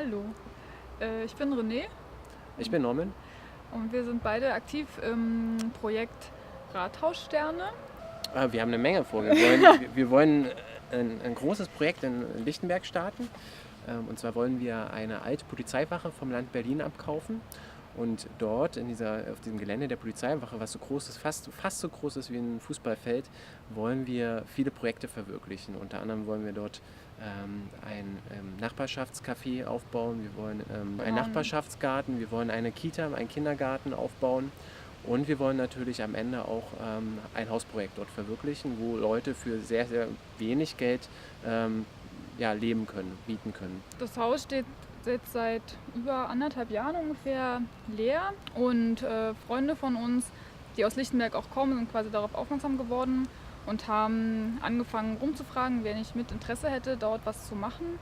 Hallo, ich bin René Ich bin Norman. und wir sind beide aktiv im Projekt Rathaussterne. Wir haben eine Menge vor. Wir wollen ein großes Projekt in Lichtenberg starten. Und zwar wollen wir eine alte Polizeiwache vom Land Berlin abkaufen. Und dort auf diesem Gelände der Polizeiwache, was so groß ist, fast so groß ist wie ein Fußballfeld, wollen wir viele Projekte verwirklichen. Unter anderem wollen wir dort ein Nachbarschaftscafé aufbauen, wir wollen einen Nachbarschaftsgarten, wir wollen eine Kita, einen Kindergarten aufbauen. Und wir wollen natürlich am Ende auch ein Hausprojekt dort verwirklichen, wo Leute für sehr, sehr wenig Geld leben können, mieten können. Das Haus steht jetzt seit über 1,5 Jahren ungefähr leer und Freunde von uns, die aus Lichtenberg auch kommen, sind quasi darauf aufmerksam geworden und haben angefangen rumzufragen, wer nicht mit Interesse hätte, dort was zu machen.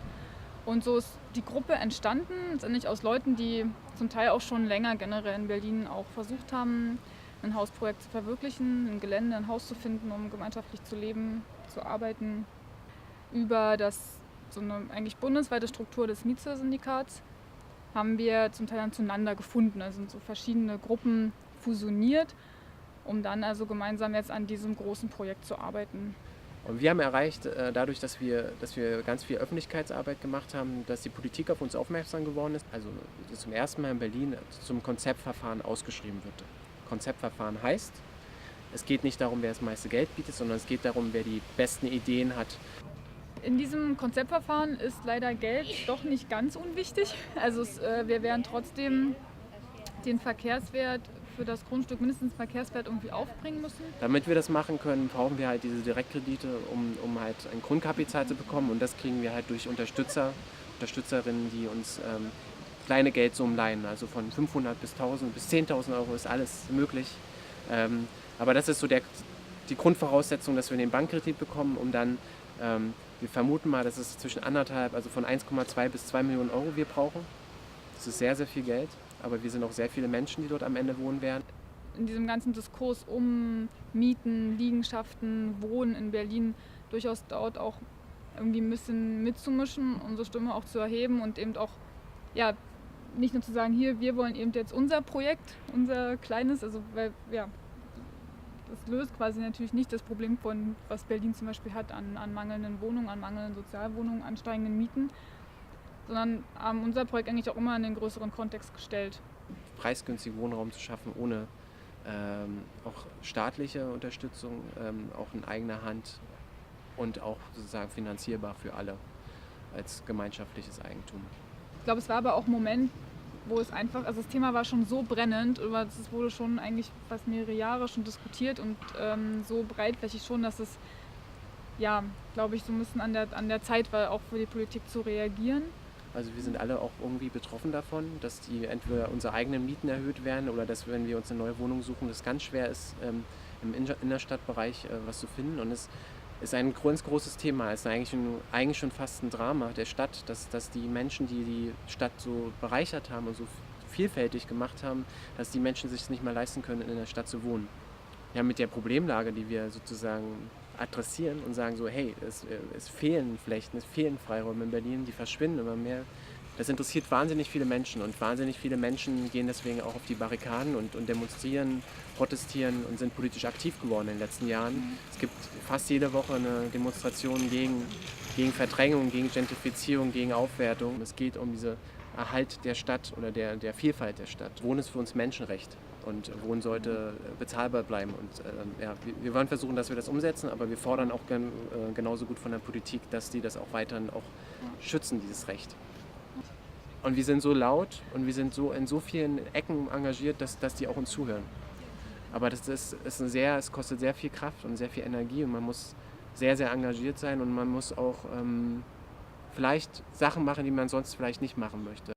Und so ist die Gruppe entstanden, letztendlich aus Leuten, die zum Teil auch schon länger generell in Berlin auch versucht haben, ein Hausprojekt zu verwirklichen, ein Gelände, ein Haus zu finden, um gemeinschaftlich zu leben, zu arbeiten. Über so eine eigentlich bundesweite Struktur des Mietsyndikats haben wir zum Teil dann zueinander gefunden. Also sind so verschiedene Gruppen fusioniert, um dann also gemeinsam jetzt an diesem großen Projekt zu arbeiten. Und wir haben erreicht, dadurch, dass wir ganz viel Öffentlichkeitsarbeit gemacht haben, dass die Politik auf uns aufmerksam geworden ist. Also zum ersten Mal in Berlin zum Konzeptverfahren ausgeschrieben wird. Konzeptverfahren heißt, es geht nicht darum, wer das meiste Geld bietet, sondern es geht darum, wer die besten Ideen hat. In diesem Konzeptverfahren ist leider Geld doch nicht ganz unwichtig. Also wir werden trotzdem den Verkehrswert für das Grundstück, mindestens Verkehrswert, irgendwie aufbringen müssen. Damit wir das machen können, brauchen wir halt diese Direktkredite, um halt ein Grundkapital zu bekommen. Und das kriegen wir halt durch Unterstützerinnen, die uns kleine Geldsummen leihen. Also von 500 bis 1000 bis 10.000 Euro ist alles möglich. Aber das ist so die Grundvoraussetzung, dass wir den Bankkredit bekommen, um dann, wir vermuten mal, dass es zwischen anderthalb, also von 1,2 bis 2 Millionen Euro wir brauchen. Das ist sehr, sehr viel Geld. Aber wir sind auch sehr viele Menschen, die dort am Ende wohnen werden. In diesem ganzen Diskurs um Mieten, Liegenschaften, Wohnen in Berlin durchaus dort auch irgendwie ein bisschen mitzumischen, unsere Stimme auch zu erheben und eben auch, ja, nicht nur zu sagen, hier, wir wollen eben jetzt unser Projekt, unser kleines, also weil, ja, das löst quasi natürlich nicht das Problem von, was Berlin zum Beispiel hat an mangelnden Wohnungen, an mangelnden Sozialwohnungen, an steigenden Mieten, sondern haben unser Projekt eigentlich auch immer in den größeren Kontext gestellt. Preisgünstigen Wohnraum zu schaffen, ohne auch staatliche Unterstützung, auch in eigener Hand und auch sozusagen finanzierbar für alle als gemeinschaftliches Eigentum. Ich glaube, es war aber auch ein Moment, wo es einfach, also das Thema war schon so brennend, es wurde schon eigentlich fast mehrere Jahre schon diskutiert und so breitflächig schon, dass es, ja, glaube ich, so ein bisschen an der Zeit war, auch für die Politik zu reagieren. Also wir sind alle auch irgendwie betroffen davon, dass die entweder unsere eigenen Mieten erhöht werden oder dass, wenn wir uns eine neue Wohnung suchen, das ganz schwer ist, im Innerstadtbereich was zu finden. Und es ist ein ganz großes Thema. Es ist eigentlich schon fast ein Drama der Stadt, dass die Menschen, die die Stadt so bereichert haben und so vielfältig gemacht haben, dass die Menschen sich es nicht mehr leisten können, in der Stadt zu wohnen. Ja, mit der Problemlage, die wir sozusagen adressieren und sagen so, hey, es fehlen Flächen, es fehlen Freiräume in Berlin, die verschwinden immer mehr. Das interessiert wahnsinnig viele Menschen und wahnsinnig viele Menschen gehen deswegen auch auf die Barrikaden und demonstrieren, protestieren und sind politisch aktiv geworden in den letzten Jahren. Es gibt fast jede Woche eine Demonstration gegen Verdrängung, gegen Gentrifizierung, gegen Aufwertung. Es geht um diesen Erhalt der Stadt oder der Vielfalt der Stadt. Wohnen ist für uns Menschenrecht. Und Wohnen sollte bezahlbar bleiben. Und wir wollen versuchen, dass wir das umsetzen, aber wir fordern auch genauso gut von der Politik, dass die das auch weiterhin auch schützen, dieses Recht. Und wir sind so laut und wir sind so in so vielen Ecken engagiert, dass die auch uns zuhören. Aber es kostet sehr viel Kraft und sehr viel Energie und man muss sehr, sehr engagiert sein und man muss auch vielleicht Sachen machen, die man sonst vielleicht nicht machen möchte.